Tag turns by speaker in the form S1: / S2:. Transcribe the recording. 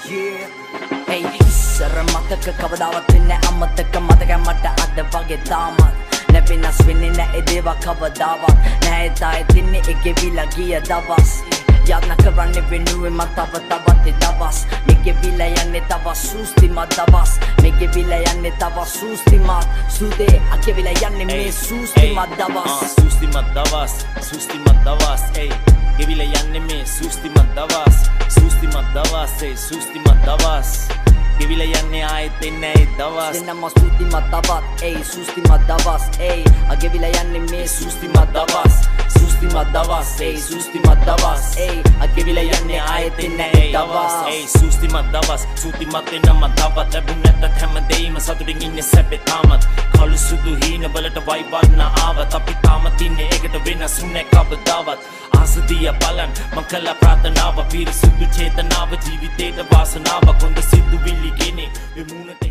S1: Yeah. Hey, ඉස්සර මතක කවදාවත් වෙන්නේ අමතක මතක මට අද වගේ තාමත් නැපෙනස් වෙන්නේ නැහැ දේව කවදාවත් නැහැ තායි තින්නේ එකවිලා ගිය දවස් යන්න කරන්නේ වෙනුවේ මම තවත් දවස් මෙගෙවිලා යන්නේ තව සූස්තිමත් දවස් මෙගෙවිලා යන්නේ තව සූස්තිමත් සුදේ අකෙවිලා යන්නේ මේ සූස්තිමත් දවස්
S2: සූස්තිමත් දවස් hey ගෙවිලා යන්නේ මේ සූස්තිමත් දවස් hey සූස්තිමත් දවස් ගෙවිලා යන්නේ ආයෙත් එන්නේ ඒ දවස්
S1: දෙන්නම සූස්තිමත් දවස් hey සූස්තිමත් දවස් hey අගෙවිලා යන්නේ මේ සූස්තිමත් දවස් hey සූස්තිමත් දවස් hey අගෙවිලා යන්නේ ආයෙත් එන්නේ ඒ දවස්
S2: hey සූස්තිමත් දවස් සූතිමත් වෙනම තවත් ලැබුණ නැත්නම් හැමදේම සතුටින් ඉන්නේ සැපේ තාමත් කළු සුදු හීන වලට වයිබන්න ආවත් අපි තාමත් ඉන්නේ ඒකට වෙනස් වුණේ කවදාවත් ආසදිය බලන් මං කළ ප්‍රාර්ථනාව පිරිසුදු චේතනාව ජීවිතේට වාසනාව කොන්ද සිද්ධු විලි ගෙනේ